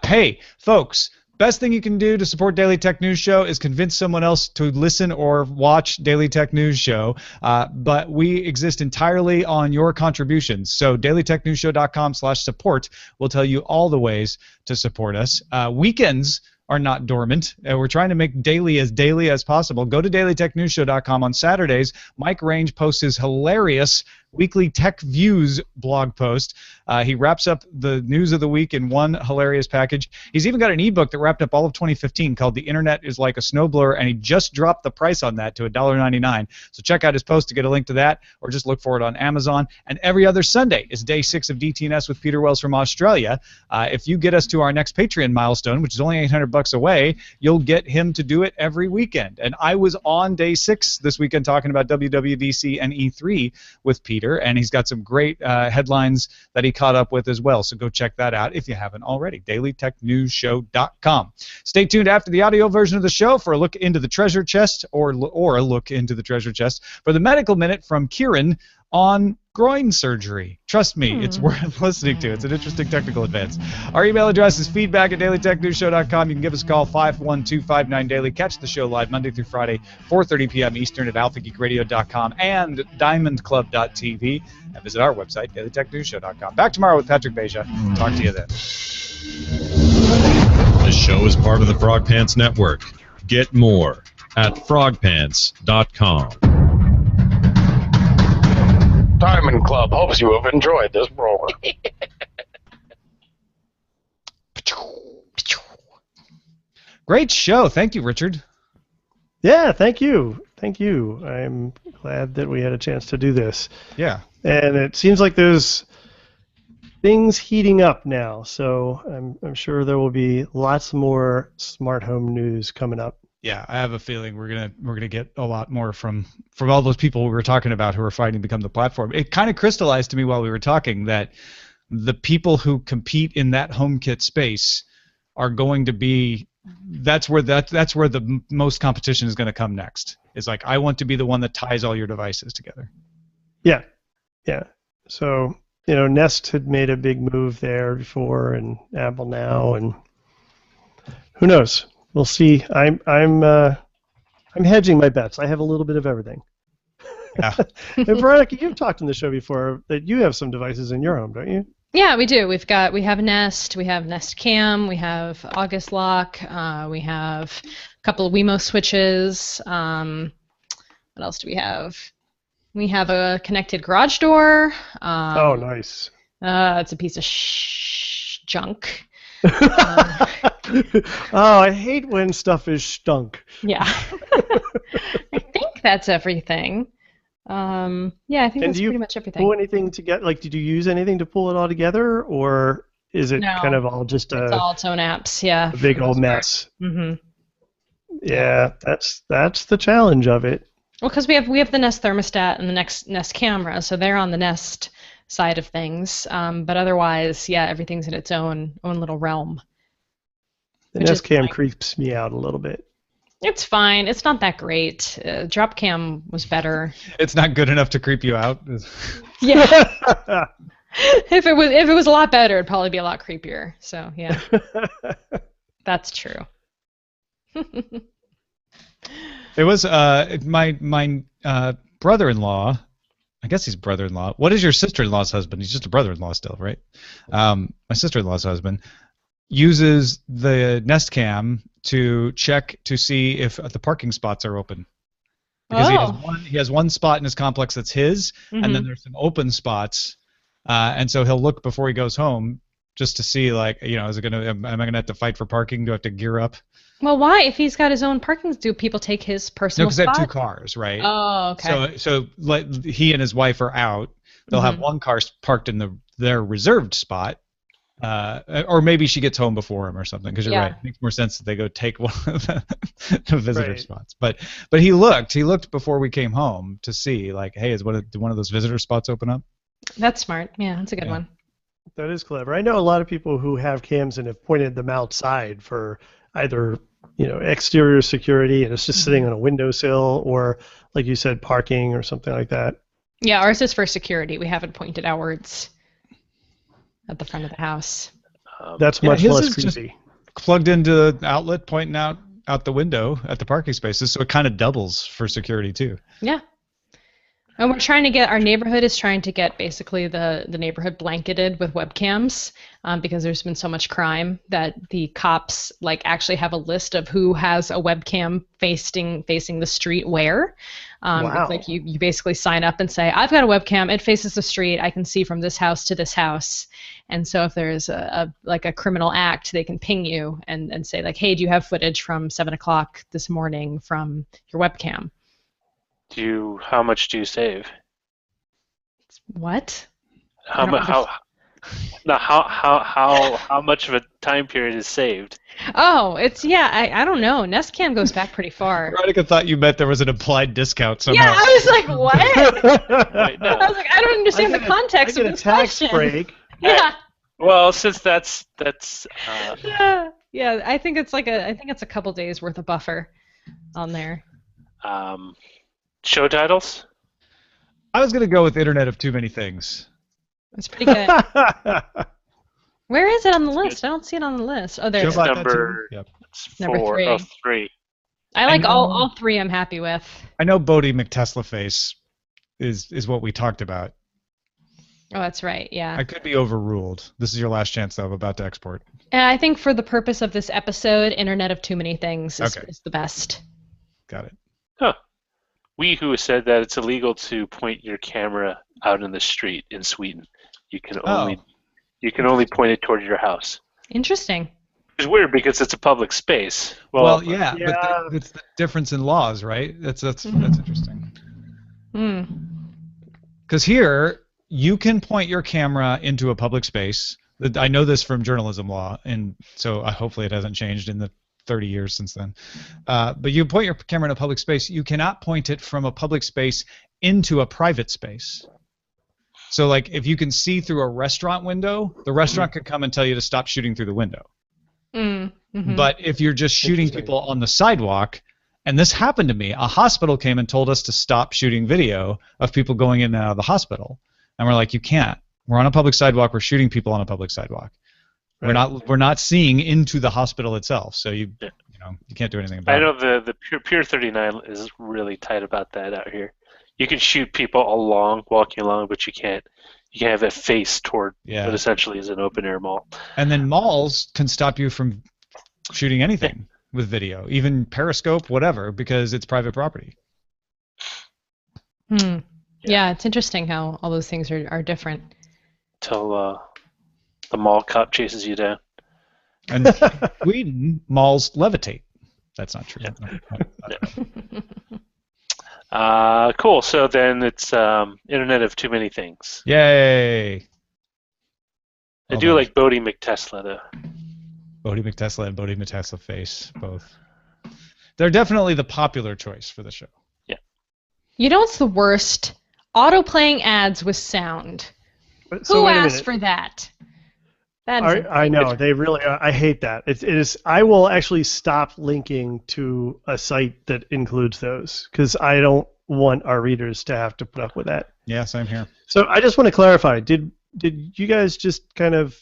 Hey, folks. Best thing you can do to support Daily Tech News Show is convince someone else to listen or watch Daily Tech News Show. But we exist entirely on your contributions. So dailytechnewsshow.com/support will tell you all the ways to support us. Weekends are not dormant. We're trying to make daily as possible. Go to dailytechnewsshow.com on Saturdays. Mike Range posts his hilarious weekly Tech Views blog post. He wraps up the news of the week in one hilarious package. He's even got an ebook that wrapped up all of 2015 called The Internet is Like a Snowblower, and he just dropped the price on that to $1.99. So check out his post to get a link to that, or just look for it on Amazon. And every other Sunday is day 6 of DTNS with Peter Wells from Australia. If you get us to our next Patreon milestone, which is only $800 away, you'll get him to do it every weekend. And I was on day 6 this weekend talking about WWDC and E3 with Peter, and he's got some great headlines that he caught up with as well. So go check that out if you haven't already. DailyTechNewsShow.com. Stay tuned after the audio version of the show for a look into the treasure chest, or a look into the treasure chest for the Medical Minute from Kieran on groin surgery. Trust me, it's worth listening to. It's an interesting technical advance. Our email address is feedback@dailytechnewsshow.com. You can give us a call, 512-59-DAILY. Catch the show live Monday through Friday, 4:30 p.m. Eastern at alphageekradio.com and diamondclub.tv. And visit our website, dailytechnewsshow.com. Back tomorrow with Patrick Beja. Talk to you then. This show is part of the Frog Pants Network. Get more at frogpants.com. Diamond Club hopes you have enjoyed this program. Great show. Thank you, Richard. Yeah, thank you. Thank you. I'm glad that we had a chance to do this. Yeah. And it seems like there's things heating up now, so I'm sure there will be lots more smart home news coming up. Yeah, I have a feeling we're gonna get a lot more from all those people we were talking about who are fighting to become the platform. It kind of crystallized to me while we were talking that the people who compete in that HomeKit space are going to be that's where the most competition is going to come next. It's like, I want to be the one that ties all your devices together. Yeah. So Nest had made a big move there before, and Apple now, and who knows? We'll see. I'm hedging my bets. I have a little bit of everything. Yeah. And Veronica, you've talked on the show before that you have some devices in your home, don't you? Yeah, we do. We have Nest, we have Nest Cam, we have August Lock, we have a couple of Wemo switches. What else do we have? We have a connected garage door. Oh, nice. It's a piece of junk. Oh, I hate when stuff is stunk. Yeah. I think that's everything. Yeah, I think that's pretty much everything. Pull anything together? Like, did you use anything to pull it all together, or is it kind of all just it's all its own apps? Yeah. A big old mess. Mm-hmm. Yeah, that's the challenge of it. Well, because we have the Nest thermostat and the Nest camera, so they're on the Nest side of things. But otherwise, yeah, everything's in its own little realm. The Nest Cam creeps me out a little bit. It's fine. It's not that great. Drop Cam was better. It's not good enough to creep you out. Yeah. If it was a lot better, it'd probably be a lot creepier. So yeah, that's true. It was my brother-in-law. I guess he's brother-in-law. What is your sister-in-law's husband? He's just a brother-in-law still, right? My sister-in-law's husband uses the Nest Cam to check to see if the parking spots are open. Because he has one spot in his complex that's his, and then there's some open spots, and so he'll look before he goes home just to see, like, am I gonna have to fight for parking? Do I have to gear up? Well, why? If he's got his own parking, do people take his personal spot? No, because they have two cars, right? Oh, okay. So like, he and his wife are out. They'll have one car parked in their reserved spot, or maybe she gets home before him or something. Because you're right, it makes more sense that they go take one of the visitor spots. But he looked before we came home to see, like, hey, is one of those visitor spots open up? That's smart. Yeah, that's a good one. That is clever. I know a lot of people who have cams and have pointed them outside for either exterior security, and it's just sitting on a windowsill, or, like you said, parking or something like that. Yeah, ours is for security. We have it pointed outwards at the front of the house. That's much less creepy. Just plugged into the outlet, pointing out the window at the parking spaces, so it kind of doubles for security too. Yeah. And our neighborhood is trying to get basically the neighborhood blanketed with webcams, because there's been so much crime that the cops actually have a list of who has a webcam facing the street where. Wow. It's like you basically sign up and say, I've got a webcam. It faces the street. I can see from this house to this house. And so if there's a criminal act, they can ping you and say like, hey, do you have footage from 7 o'clock this morning from your webcam? How much do you save? What? How much of a time period is saved? Oh, I don't know. Nest Cam goes back pretty far. Veronica thought you meant there was an implied discount somehow. Yeah, I was like, what? Wait, no. I was like, I don't understand the context of this question. I get a tax break. Yeah. Well, since that's Yeah, I think it's a couple days worth of buffer on there. Show titles. I was going to go with Internet of Too Many Things. It's pretty good. Where is it on the list? I don't see it on the list. Oh, there it is. Showbot Number Yep. Number 3. 3. I like all 3 I'm happy with. I know Bodie McTesla face is what we talked about. Oh, that's right, yeah. I could be overruled. This is your last chance, though. I'm about to export. And I think for the purpose of this episode, Internet of Too Many Things is the best. Got it. Huh. Who said that it's illegal to point your camera out in the street in Sweden. You can only point it toward your house. Interesting. It's weird because it's a public space. Well, yeah. But it's the difference in laws, right? That's interesting. Because here, you can point your camera into a public space. I know this from journalism law, and so hopefully it hasn't changed in the 30 years since then. But you point your camera in a public space. You cannot point it from a public space into a private space. So, like, if you can see through a restaurant window, the restaurant could come and tell you to stop shooting through the window. Mm-hmm. But if you're just shooting people on the sidewalk, and this happened to me, a hospital came and told us to stop shooting video of people going in and out of the hospital. And we're like, you can't. We're on a public sidewalk. We're shooting people on a public sidewalk. Right. We're not seeing into the hospital itself. So you can't do anything about it. I know the Pier 39 is really tight about that out here. You can shoot people walking along, but you can't have it face toward what essentially is an open air mall. And then malls can stop you from shooting anything with video, even Periscope, whatever, because it's private property. Yeah, it's interesting how all those things are different. Till the mall cop chases you down. And Sweden, malls levitate. That's not true. Cool. So then it's Internet of Too Many Things. Yay! I do like Bodie McTesla, though. Bodie McTesla and Bodie McTesla face, both. They're definitely the popular choice for the show. Yeah. You know what's the worst? Auto-playing ads with sound. Who asked for that? I know they really. I hate that. It is. I will actually stop linking to a site that includes those because I don't want our readers to have to put up with that. Yeah, same here. So I just want to clarify. Did you guys just kind of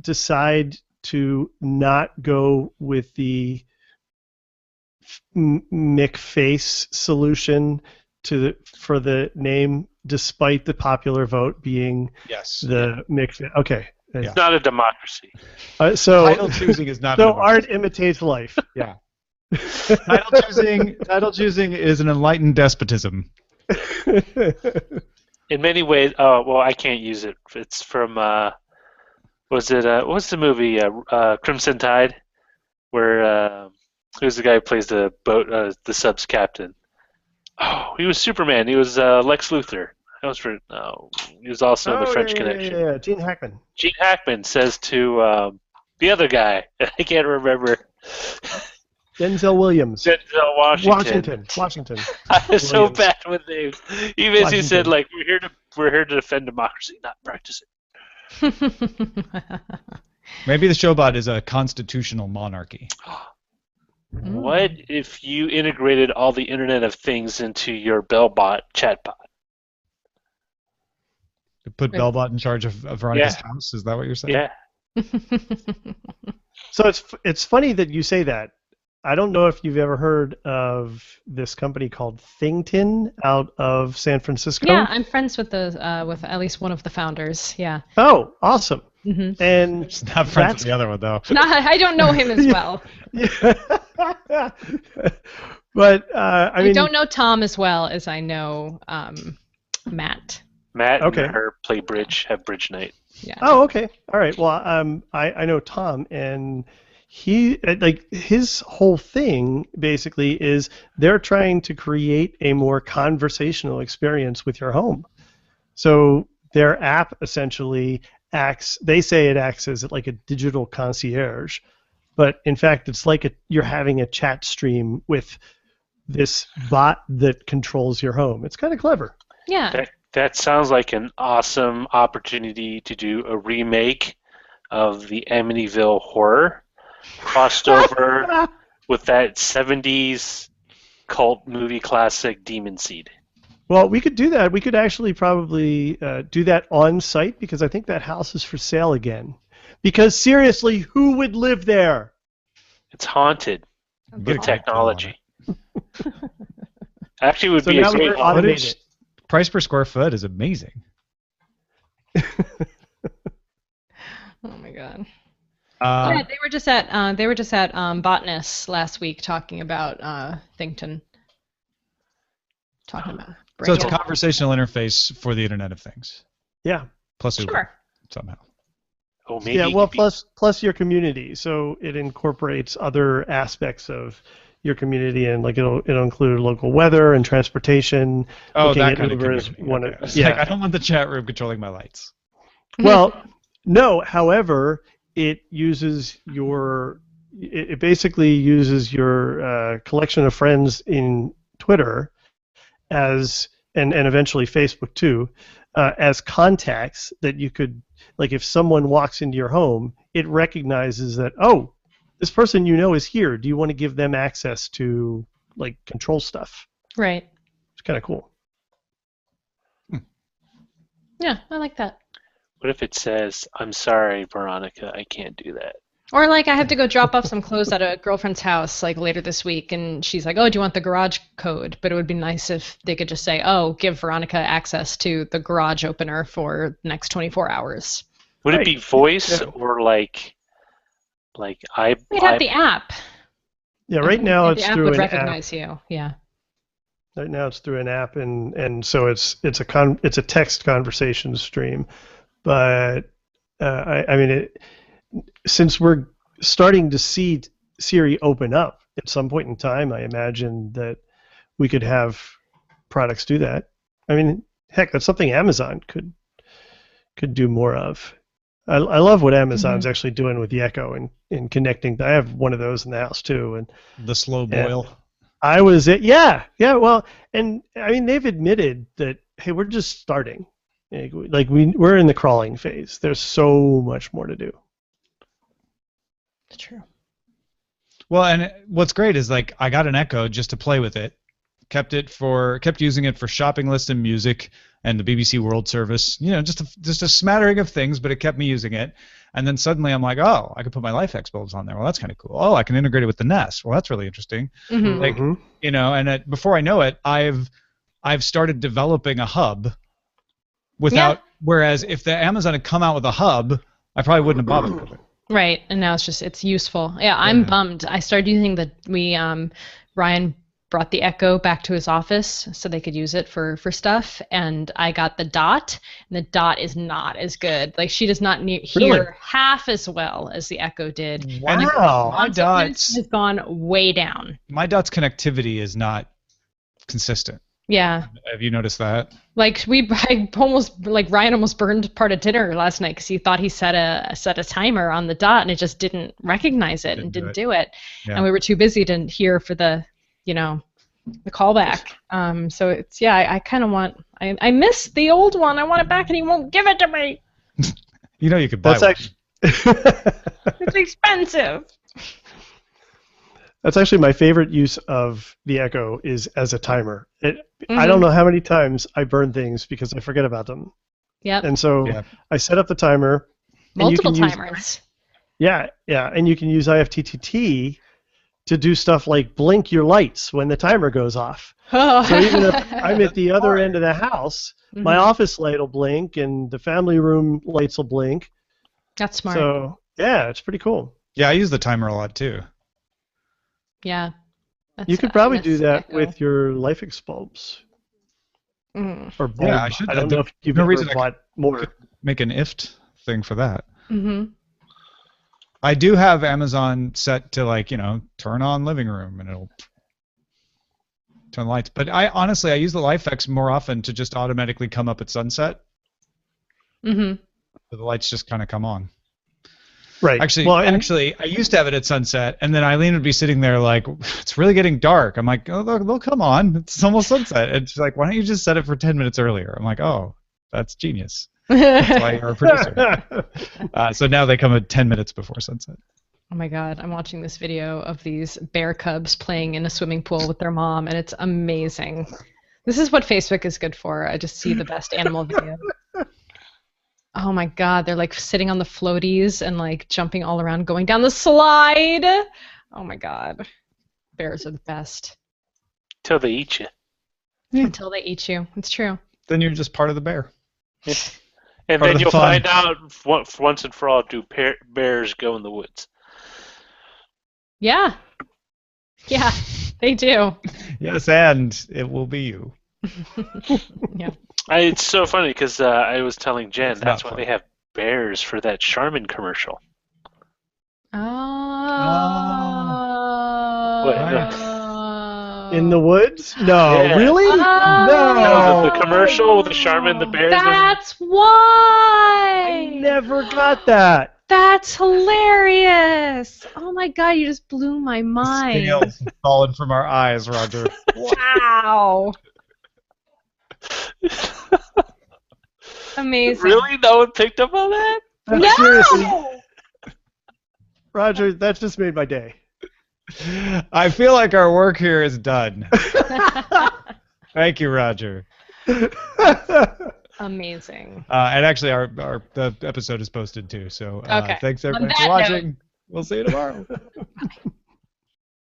decide to not go with the McFace solution for the name, despite the popular vote being the McFace? Okay. It's not a democracy. So title choosing is not. So art imitates life. Yeah. Title choosing is an enlightened despotism. In many ways, I can't use it. It's from what's the movie Crimson Tide, where who's the guy who plays the boat, the sub's captain? Oh, he was Superman. He was Lex Luthor. He was also in the French Connection. Yeah, Gene Hackman. Gene Hackman says to the other guy, I can't remember. Denzel Williams. Denzel Washington. I was so bad with names. Even as he said, like, we're here to defend democracy, not practice it. Maybe the Showbot is a constitutional monarchy. What if you integrated all the Internet of Things into your Belmont chatbot? Put Belmont in charge of Veronica's house? Is that what you're saying? Yeah. So it's funny that you say that. I don't know if you've ever heard of this company called Thington out of San Francisco. Yeah, I'm friends with with at least one of the founders. Yeah. Oh, awesome. Mm-hmm. And it's not friends with the other one though. I don't know him as well. But I mean, don't know Tom as well as I know Matt. Matt Okay. and her play bridge, have bridge night. Yeah. Oh, okay. All right. Well, I know Tom, and he like his whole thing basically is they're trying to create a more conversational experience with your home. So their app essentially acts. They say it acts as like a digital concierge, but in fact, it's like you're having a chat stream with this bot that controls your home. It's kind of clever. Yeah. That sounds like an awesome opportunity to do a remake of the Amityville Horror, crossed over with that 70s cult movie classic Demon Seed. Well, we could do that. We could actually probably do that on site because I think that house is for sale again. Because seriously, who would live there? It's haunted with technology. Actually, it would So be a now we great can automate footage. it. Price per square foot is amazing. Oh my god. Uh, Yeah, they were just at Botness last week talking about Thington. Talking about. so it's a bringing- conversational interface for the Internet of Things. Yeah. Plus Uber, Sure. somehow. Oh, maybe. Yeah, it well, could be- plus your community, so it incorporates other aspects of your community, and like it'll include local weather and transportation. Oh, looking that at kind of Ubers, community. one Okay. of- I was yeah. like, I don't want the chat room controlling my lights. Well, no. However, it uses it basically uses your collection of friends in Twitter as and eventually Facebook too, as contacts that you could, like, if someone walks into your home, it recognizes that, oh, this person you know is here. Do you want to give them access to like control stuff? Right. It's kind of cool. Yeah, I like that. What if it says, "I'm sorry, Veronica, I can't do that"? Or like I have to go drop off some clothes at a girlfriend's house like later this week, and she's like, "Oh, do you want the garage code?" But it would be nice if they could just say, "Oh, give Veronica access to the garage opener for the next 24 hours." Would it Right. be voice Yeah. or like I? We'd have the app. Yeah, right now the it's app through would an app. recognize you. Yeah. Right now it's through an app, and so it's a text conversation stream, but I mean since we're starting to see Siri open up at some point in time, I imagine that we could have products do that. I mean, heck, that's something Amazon could do more of. I love what Amazon's actually doing with the Echo and connecting. I have one of those in the house too, and The slow boil. I was it. Yeah. Well, and I mean, they've admitted that, hey, we're just starting. Like we're in the crawling phase. There's so much more to do. It's true. Well, and what's great is like I got an Echo just to play with it. Kept using it for shopping list and music and the BBC World Service. You know, just a smattering of things, but it kept me using it. And then suddenly I'm like, oh, I could put my LifeX bulbs on there. Well, that's kind of cool. Oh, I can integrate it with the Nest. Well, that's really interesting. Mhm. Like, you know, and before I know it, I've started developing a hub without. Whereas if the Amazon had come out with a hub, I probably wouldn't have bothered with it. Right, and now it's useful. Yeah, I'm bummed. I started using Ryan brought the Echo back to his office so they could use it for stuff, and I got the Dot, and the Dot is not as good. Like she does not hear Really? half as well as the Echo did. Wow. And the My responsiveness Dot's has gone way down. connectivity is not consistent. Yeah. Have you noticed that? Like Ryan almost burned part of dinner last night because he thought he set a timer on the Dot and it just didn't recognize it and didn't do it. Yeah. And we were too busy to hear for the callback. So it's I kind of want I miss the old one. I want it back and he won't give it to me. You know you could buy That's one. actually It's expensive. that's actually my favorite use of the Echo is as a timer. I Mhm. don't know how many times I burn things because I forget about them, Yep. and so Yeah. I set up the timer. and you Multiple can use- timers. Yeah, and you can use IFTTT to do stuff like blink your lights when the timer goes off. Oh. So even if I'm at the other end of the house, my Mhm. office light will blink and the family room lights will blink. That's smart. So yeah, it's pretty cool. Yeah, I use the timer a lot too. Yeah. You could probably do that with your LifeX bulbs. Or bulb. Yeah, I should. I don't know if you've no ever reason bought more. Make an IFT thing for that. Mm-hmm. I do have Amazon set to, like, you know, turn on living room and it'll turn the lights. But I honestly use the LifeX more often to just automatically come up at sunset. Mm-hmm. So the lights just kind of come on. Right. Actually, I used to have it at sunset, and then Eileen would be sitting there like, it's really getting dark. I'm like, oh, they'll come on. It's almost sunset. And she's like, why don't you just set it for 10 minutes earlier? I'm like, oh, that's genius. That's why you're a producer. So now they come at 10 minutes before sunset. Oh my God, I'm watching this video of these bear cubs playing in a swimming pool with their mom, and it's amazing. This is what Facebook is good for. I just see the best animal video. Oh my God, they're like sitting on the floaties and like jumping all around, going down the slide. Oh my God. Bears are the best. Till they eat you. Until they eat you. It's true. Then you're just part of the bear. Yeah. And Part of then the you'll fun. find out once and for all, do bears go in the woods? Yeah. Yeah, they do. Yes, and it will be you. Yeah. It's so funny because I was telling Jen It's that's not why funny. they have bears for that Charmin commercial. Oh. In the woods? No, Yeah. really? Oh. No, the commercial with the Charmin, the bears. That's why. I never got that. That's hilarious. Oh my God, you just blew my mind. Scales have fallen from our eyes, Roger. Wow. Amazing. Really? No one picked up on that? No! Seriously, Roger, that just made my day. I feel like our work here is done. Thank you, Roger. Amazing. And actually, the episode is posted too. So Okay. thanks On everybody that for note- watching. We'll see you tomorrow.